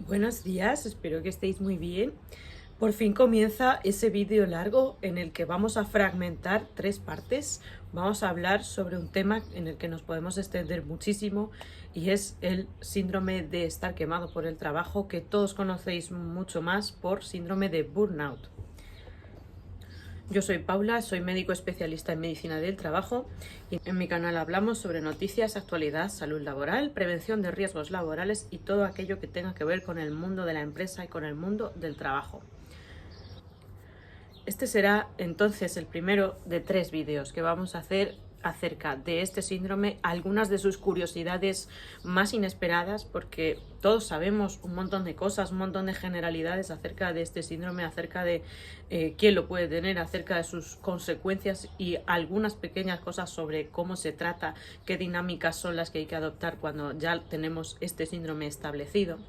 Buenos días, espero que estéis muy bien. Por fin comienza ese vídeo largo en el que vamos a fragmentar 3 partes. Vamos a hablar sobre un tema en el que nos podemos extender muchísimo y es el síndrome de estar quemado por el trabajo, que todos conocéis mucho más por síndrome de burnout. Yo soy Paula, soy médico especialista en medicina del trabajo y en mi canal hablamos sobre noticias, actualidad, salud laboral, prevención de riesgos laborales y todo aquello que tenga que ver con el mundo de la empresa y con el mundo del trabajo. Este será entonces el primero de 3 vídeos que vamos a hacer acerca de este síndrome, algunas de sus curiosidades más inesperadas, porque todos sabemos un montón de cosas, un montón de generalidades acerca de este síndrome, acerca de quién lo puede tener, acerca de sus consecuencias y algunas pequeñas cosas sobre cómo se trata, qué dinámicas son las que hay que adoptar cuando ya tenemos este síndrome establecido.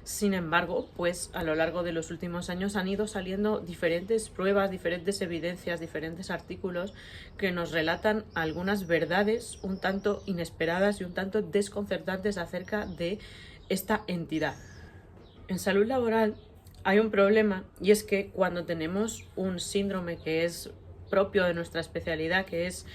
Sin embargo, pues a lo largo de los últimos años han ido saliendo diferentes pruebas, diferentes evidencias, diferentes artículos que nos relatan algunas verdades un tanto inesperadas y un tanto desconcertantes acerca de esta entidad. En salud laboral hay un problema, y es que cuando tenemos un síndrome que es propio de nuestra especialidad, que es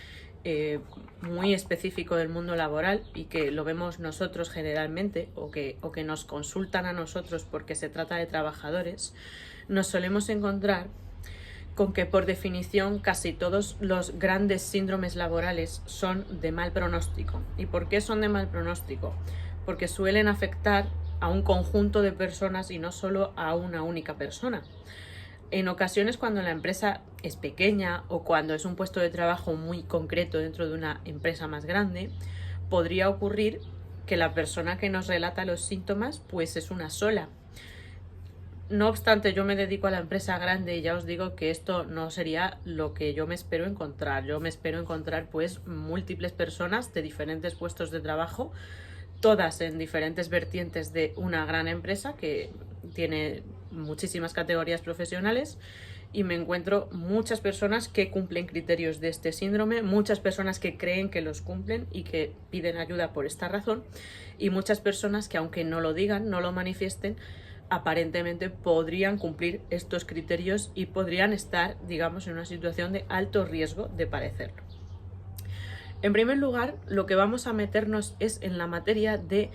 muy específico del mundo laboral y que lo vemos nosotros generalmente o que nos consultan a nosotros porque se trata de trabajadores, nos solemos encontrar con que por definición casi todos los grandes síndromes laborales son de mal pronóstico. ¿Y por qué son de mal pronóstico? Porque suelen afectar a un conjunto de personas y no solo a una única persona. En ocasiones, cuando la empresa es pequeña o cuando es un puesto de trabajo muy concreto dentro de una empresa más grande, podría ocurrir que la persona que nos relata los síntomas pues es una sola. No obstante, yo me dedico a la empresa grande y ya os digo que esto no sería lo que yo me espero encontrar. Yo me espero encontrar pues múltiples personas de diferentes puestos de trabajo, todas en diferentes vertientes de una gran empresa que tiene muchísimas categorías profesionales, y me encuentro muchas personas que cumplen criterios de este síndrome, muchas personas que creen que los cumplen y que piden ayuda por esta razón, y muchas personas que, aunque no lo digan, no lo manifiesten, aparentemente podrían cumplir estos criterios y podrían estar, digamos, en una situación de alto riesgo de padecerlo. En primer lugar, lo que vamos a meternos es en la materia de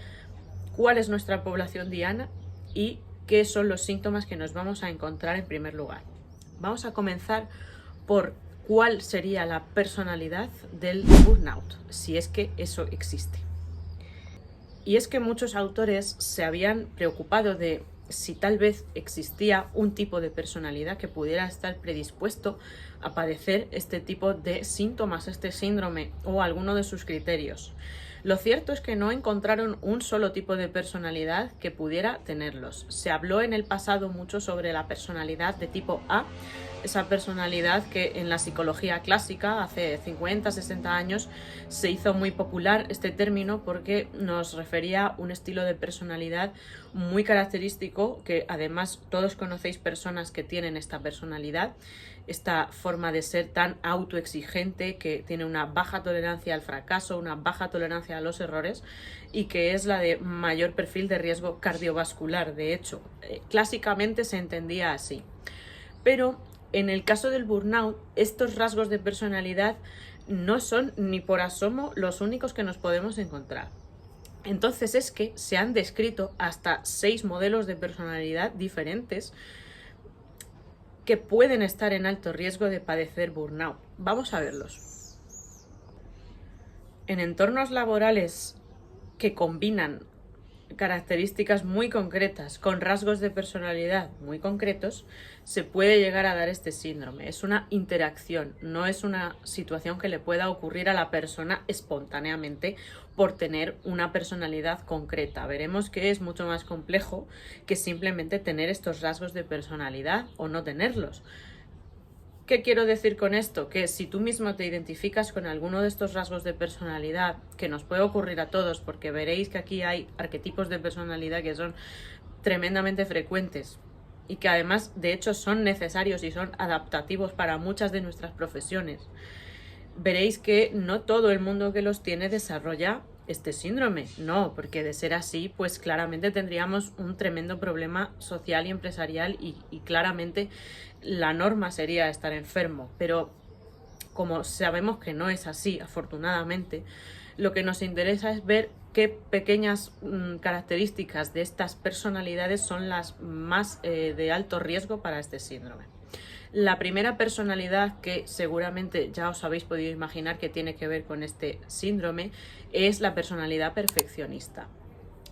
cuál es nuestra población diana y qué son los síntomas que nos vamos a encontrar en primer lugar. Vamos a comenzar por cuál sería la personalidad del burnout, si es que eso existe. Y es que muchos autores se habían preocupado de si tal vez existía un tipo de personalidad que pudiera estar predispuesto a padecer este tipo de síntomas, este síndrome o alguno de sus criterios. Lo cierto es que no encontraron un solo tipo de personalidad que pudiera tenerlos. Se habló en el pasado mucho sobre la personalidad de tipo A, esa personalidad que en la psicología clásica hace 50, 60 años se hizo muy popular este término porque nos refería a un estilo de personalidad muy característico, que además todos conocéis personas que tienen esta personalidad, esta forma de ser tan autoexigente, que tiene una baja tolerancia al fracaso, una baja tolerancia a los errores y que es la de mayor perfil de riesgo cardiovascular. De hecho, clásicamente se entendía así. Pero en el caso del burnout, estos rasgos de personalidad no son ni por asomo los únicos que nos podemos encontrar. Entonces es que se han descrito hasta 6 modelos de personalidad diferentes que pueden estar en alto riesgo de padecer burnout. Vamos a verlos. En entornos laborales que combinan características muy concretas con rasgos de personalidad muy concretos, se puede llegar a dar este síndrome. Es una interacción, no es una situación que le pueda ocurrir a la persona espontáneamente por tener una personalidad concreta. Veremos que es mucho más complejo que simplemente tener estos rasgos de personalidad o no tenerlos. ¿Qué quiero decir con esto? Que si tú mismo te identificas con alguno de estos rasgos de personalidad, que nos puede ocurrir a todos, porque veréis que aquí hay arquetipos de personalidad que son tremendamente frecuentes y que además de hecho son necesarios y son adaptativos para muchas de nuestras profesiones, veréis que no todo el mundo que los tiene desarrolla este síndrome? No, porque de ser así, pues claramente tendríamos un tremendo problema social y empresarial y claramente la norma sería estar enfermo. Pero como sabemos que no es así, afortunadamente, lo que nos interesa es ver qué pequeñas características de estas personalidades son las más de alto riesgo para este síndrome. La primera personalidad que seguramente ya os habéis podido imaginar que tiene que ver con este síndrome es la personalidad perfeccionista.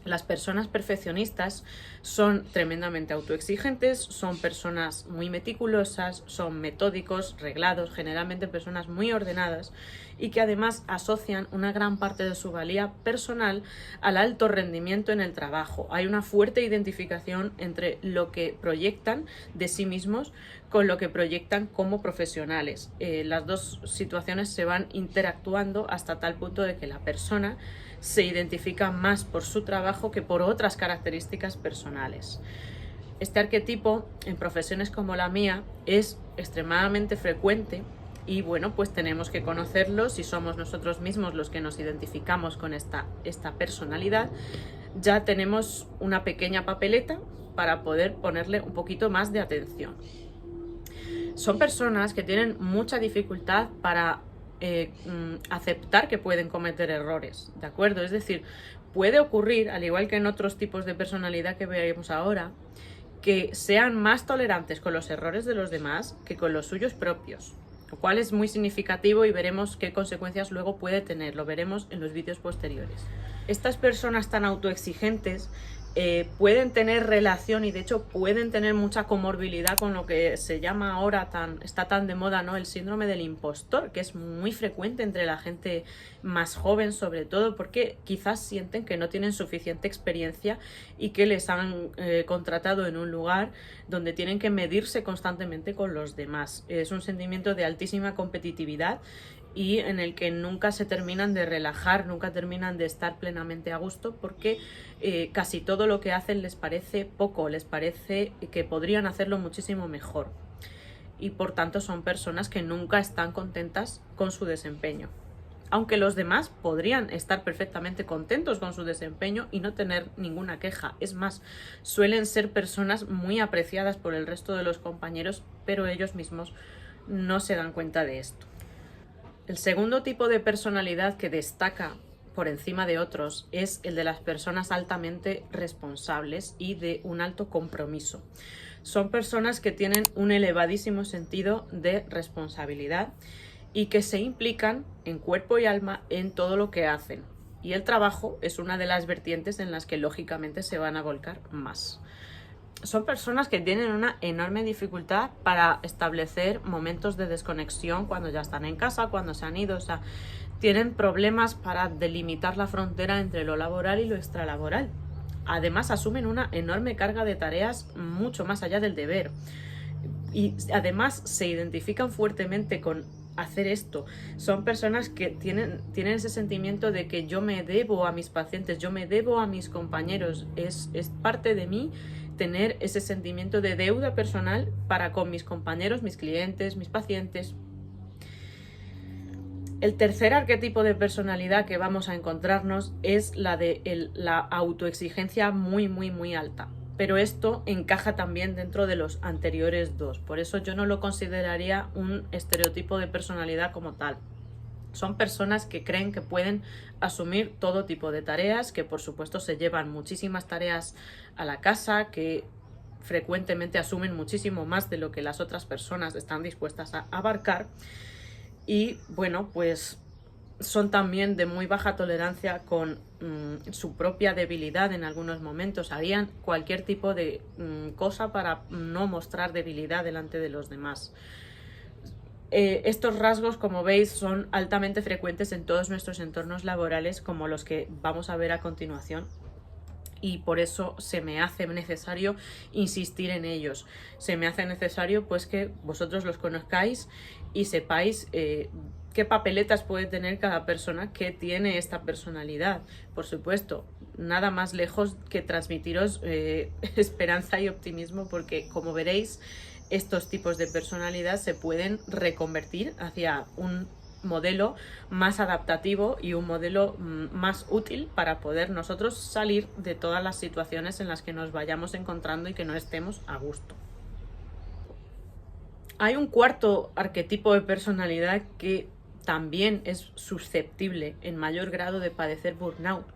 Las personas perfeccionistas son tremendamente autoexigentes, son personas muy meticulosas, son metódicos, reglados, generalmente personas muy ordenadas y que además asocian una gran parte de su valía personal al alto rendimiento en el trabajo. Hay una fuerte identificación entre lo que proyectan de sí mismos con lo que proyectan como profesionales. Las dos situaciones se van interactuando hasta tal punto de que la persona se identifica más por su trabajo que por otras características personales. Este arquetipo en profesiones como la mía es extremadamente frecuente y bueno, pues tenemos que conocerlo. Si somos nosotros mismos los que nos identificamos con esta personalidad, ya tenemos una pequeña papeleta para poder ponerle un poquito más de atención. Son personas que tienen mucha dificultad para aceptar que pueden cometer errores, ¿de acuerdo? Es decir, puede ocurrir, al igual que en otros tipos de personalidad que veremos ahora, que sean más tolerantes con los errores de los demás que con los suyos propios, lo cual es muy significativo y veremos qué consecuencias luego puede tener, lo veremos en los vídeos posteriores. Estas personas tan autoexigentes pueden tener relación y de hecho pueden tener mucha comorbilidad con lo que se llama ahora, está tan de moda, ¿no?, el síndrome del impostor, que es muy frecuente entre la gente más joven, sobre todo porque quizás sienten que no tienen suficiente experiencia y que les han contratado en un lugar donde tienen que medirse constantemente con los demás. Es un sentimiento de altísima competitividad y en el que nunca se terminan de relajar, nunca terminan de estar plenamente a gusto porque casi todo lo que hacen les parece poco, les parece que podrían hacerlo muchísimo mejor y por tanto son personas que nunca están contentas con su desempeño. Aunque los demás podrían estar perfectamente contentos con su desempeño y no tener ninguna queja. Es más, suelen ser personas muy apreciadas por el resto de los compañeros, pero ellos mismos no se dan cuenta de esto. El segundo tipo de personalidad que destaca por encima de otros es el de las personas altamente responsables y de un alto compromiso. Son personas que tienen un elevadísimo sentido de responsabilidad y que se implican en cuerpo y alma en todo lo que hacen. Y el trabajo es una de las vertientes en las que lógicamente se van a volcar más. Son personas que tienen una enorme dificultad para establecer momentos de desconexión cuando ya están en casa, cuando se han ido, o sea, tienen problemas para delimitar la frontera entre lo laboral y lo extralaboral. Además, asumen una enorme carga de tareas mucho más allá del deber. Y además se identifican fuertemente con hacer esto. Son personas que tienen ese sentimiento de que yo me debo a mis pacientes, yo me debo a mis compañeros, es parte de mí tener ese sentimiento de deuda personal para con mis compañeros, mis clientes, mis pacientes. El tercer arquetipo de personalidad que vamos a encontrarnos es la de la autoexigencia muy alta. Pero esto encaja también dentro de los anteriores dos. Por eso yo no lo consideraría un estereotipo de personalidad como tal. Son personas que creen que pueden asumir todo tipo de tareas, que por supuesto se llevan muchísimas tareas a la casa, que frecuentemente asumen muchísimo más de lo que las otras personas están dispuestas a abarcar. Y bueno, pues son también de muy baja tolerancia con su propia debilidad en algunos momentos. Harían cualquier tipo de cosa para no mostrar debilidad delante de los demás. Estos rasgos, como veis, son altamente frecuentes en todos nuestros entornos laborales, como los que vamos a ver a continuación. Y por eso se me hace necesario insistir en ellos. Se me hace necesario pues que vosotros los conozcáis y sepáis qué papeletas puede tener cada persona que tiene esta personalidad. Por supuesto, nada más lejos que transmitiros esperanza y optimismo, porque como veréis, estos tipos de personalidad se pueden reconvertir hacia un modelo más adaptativo y un modelo más útil para poder nosotros salir de todas las situaciones en las que nos vayamos encontrando y que no estemos a gusto. Hay un cuarto arquetipo de personalidad que también es susceptible en mayor grado de padecer burnout,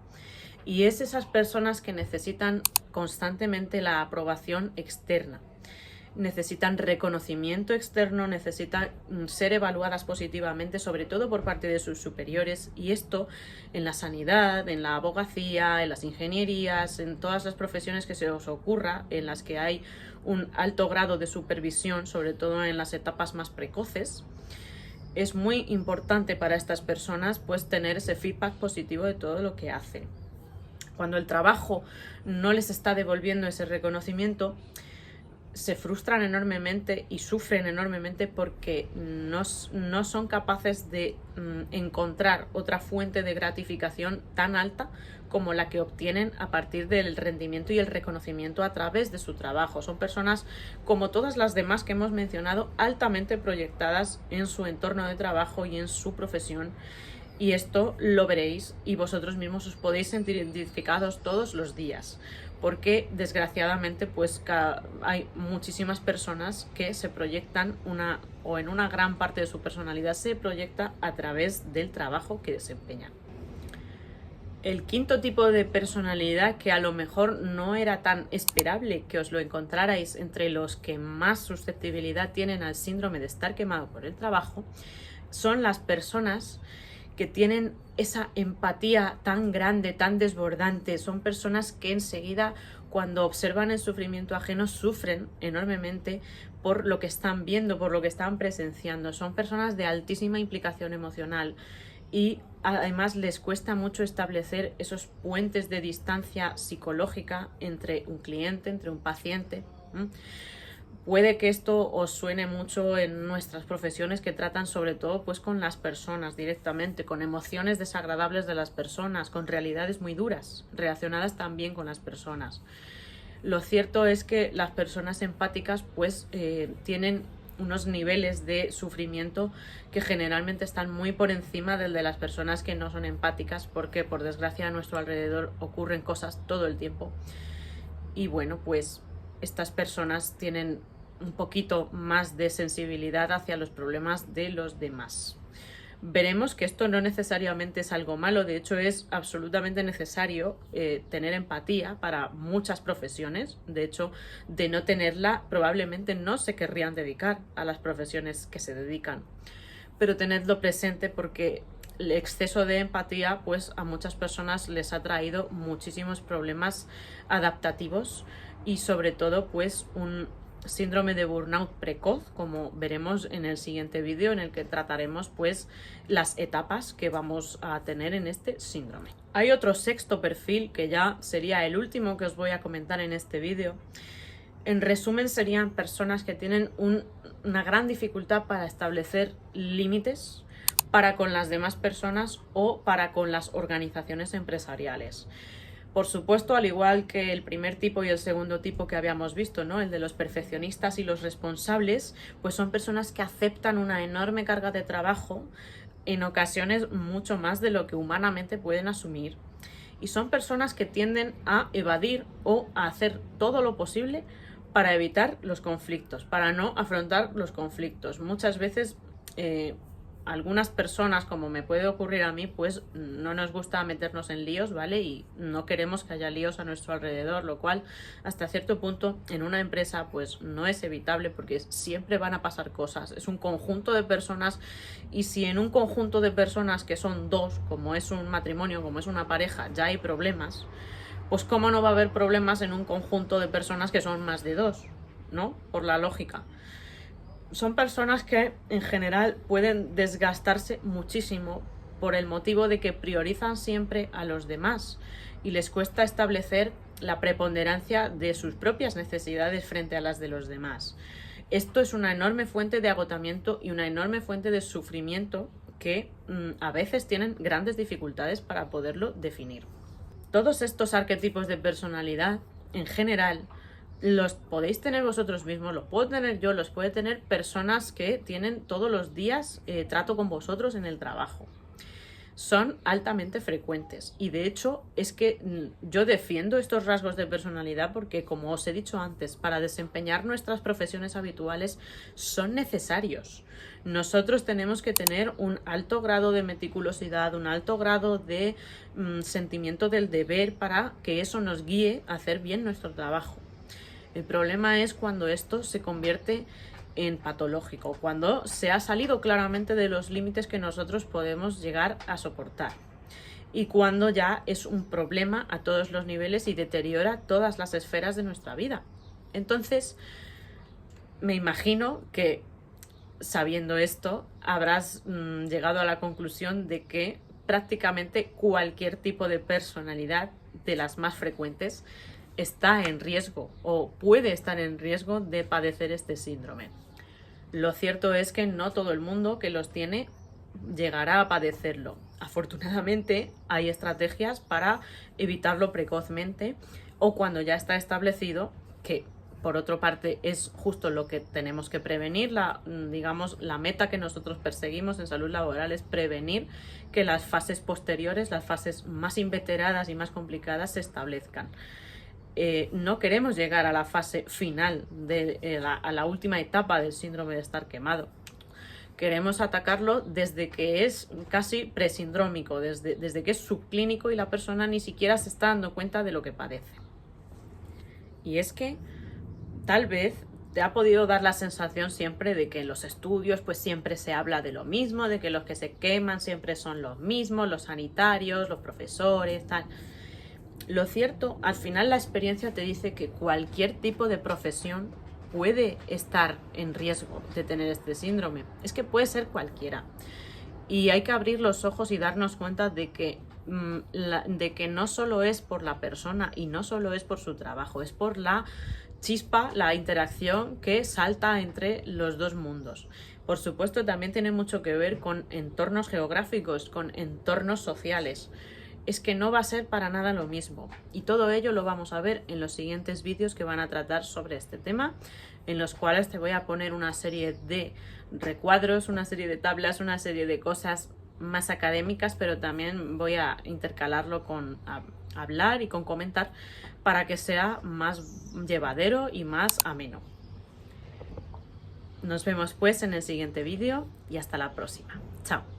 y es esas personas que necesitan constantemente la aprobación externa. Necesitan reconocimiento externo, necesitan ser evaluadas positivamente, sobre todo por parte de sus superiores, y esto en la sanidad, en la abogacía, en las ingenierías, en todas las profesiones que se os ocurra, en las que hay un alto grado de supervisión, sobre todo en las etapas más precoces. Es muy importante para estas personas pues tener ese feedback positivo de todo lo que hacen. Cuando el trabajo no les está devolviendo ese reconocimiento, se frustran enormemente y sufren enormemente porque no son capaces de encontrar otra fuente de gratificación tan alta como la que obtienen a partir del rendimiento y el reconocimiento a través de su trabajo. Son personas, como todas las demás que hemos mencionado, altamente proyectadas en su entorno de trabajo y en su profesión. Y esto lo veréis y vosotros mismos os podéis sentir identificados todos los días, porque desgraciadamente pues hay muchísimas personas que se proyectan en una gran parte de su personalidad se proyecta a través del trabajo que desempeñan. El quinto tipo de personalidad, que a lo mejor no era tan esperable que os lo encontrarais entre los que más susceptibilidad tienen al síndrome de estar quemado por el trabajo, son las personas que tienen esa empatía tan grande, tan desbordante. Son personas que enseguida, cuando observan el sufrimiento ajeno, sufren enormemente por lo que están viendo, por lo que están presenciando. Son personas de altísima implicación emocional y además les cuesta mucho establecer esos puentes de distancia psicológica entre un cliente, entre un paciente. Puede que esto os suene mucho en nuestras profesiones, que tratan sobre todo pues con las personas directamente, con emociones desagradables de las personas, con realidades muy duras relacionadas también con las personas. Lo cierto es que las personas empáticas pues tienen unos niveles de sufrimiento que generalmente están muy por encima del de las personas que no son empáticas, porque por desgracia a nuestro alrededor ocurren cosas todo el tiempo. Y bueno, pues estas personas tienen un poquito más de sensibilidad hacia los problemas de los demás. Veremos que esto no necesariamente es algo malo, de hecho es absolutamente necesario tener empatía para muchas profesiones. De hecho, de no tenerla probablemente no se querrían dedicar a las profesiones que se dedican, pero tenedlo presente, porque el exceso de empatía pues a muchas personas les ha traído muchísimos problemas adaptativos y sobre todo pues un síndrome de burnout precoz, como veremos en el siguiente vídeo, en el que trataremos pues las etapas que vamos a tener en este síndrome. Hay otro sexto perfil que ya sería el último que os voy a comentar en este vídeo. En resumen, serían personas que tienen una gran dificultad para establecer límites para con las demás personas o para con las organizaciones empresariales. Por supuesto, al igual que el primer tipo y el segundo tipo que habíamos visto, ¿no? El de los perfeccionistas y los responsables, pues son personas que aceptan una enorme carga de trabajo, en ocasiones mucho más de lo que humanamente pueden asumir. Y son personas que tienden a evadir o a hacer todo lo posible para evitar los conflictos, para no afrontar los conflictos. Muchas veces algunas personas, como me puede ocurrir a mí, pues no nos gusta meternos en líos, ¿vale? Y no queremos que haya líos a nuestro alrededor, lo cual hasta cierto punto en una empresa pues no es evitable, porque siempre van a pasar cosas. Es un conjunto de personas, y si en un conjunto de personas que son dos, como es un matrimonio, como es una pareja, ya hay problemas, pues cómo no va a haber problemas en un conjunto de personas que son más de dos, ¿no? Por la lógica. Son personas que en general pueden desgastarse muchísimo por el motivo de que priorizan siempre a los demás y les cuesta establecer la preponderancia de sus propias necesidades frente a las de los demás. Esto es una enorme fuente de agotamiento y una enorme fuente de sufrimiento que a veces tienen grandes dificultades para poderlo definir. Todos estos arquetipos de personalidad, en general, los podéis tener vosotros mismos, los puedo tener yo, los puede tener personas que tienen todos los días trato con vosotros en el trabajo. Son altamente frecuentes y de hecho es que yo defiendo estos rasgos de personalidad porque, como os he dicho antes, para desempeñar nuestras profesiones habituales son necesarios. Nosotros tenemos que tener un alto grado de meticulosidad, un alto grado de sentimiento del deber para que eso nos guíe a hacer bien nuestro trabajo. El problema es cuando esto se convierte en patológico, cuando se ha salido claramente de los límites que nosotros podemos llegar a soportar y cuando ya es un problema a todos los niveles y deteriora todas las esferas de nuestra vida. Entonces, me imagino que sabiendo esto habrás llegado a la conclusión de que prácticamente cualquier tipo de personalidad, de las más frecuentes, está en riesgo o puede estar en riesgo de padecer este síndrome. Lo cierto es que no todo el mundo que los tiene llegará a padecerlo. Afortunadamente hay estrategias para evitarlo precozmente o cuando ya está establecido, que por otra parte es justo lo que tenemos que prevenir. La meta que nosotros perseguimos en salud laboral es prevenir que las fases posteriores, las fases más inveteradas y más complicadas se establezcan. No queremos llegar a la fase final, a la última etapa del síndrome de estar quemado. Queremos atacarlo desde que es casi presindrómico, desde que es subclínico y la persona ni siquiera se está dando cuenta de lo que padece. Y es que tal vez te ha podido dar la sensación siempre de que en los estudios pues siempre se habla de lo mismo, de que los que se queman siempre son los mismos, los sanitarios, los profesores, tal. Lo cierto, al final la experiencia te dice que cualquier tipo de profesión puede estar en riesgo de tener este síndrome. Es que puede ser cualquiera. Y hay que abrir los ojos y darnos cuenta de que no solo es por la persona y no solo es por su trabajo, es por la chispa, la interacción que salta entre los dos mundos. Por supuesto, también tiene mucho que ver con entornos geográficos, con entornos sociales. Es que no va a ser para nada lo mismo. Y todo ello lo vamos a ver en los siguientes vídeos que van a tratar sobre este tema, en los cuales te voy a poner una serie de recuadros, una serie de tablas, una serie de cosas más académicas, pero también voy a intercalarlo con hablar y con comentar para que sea más llevadero y más ameno. Nos vemos pues en el siguiente vídeo y hasta la próxima. Chao.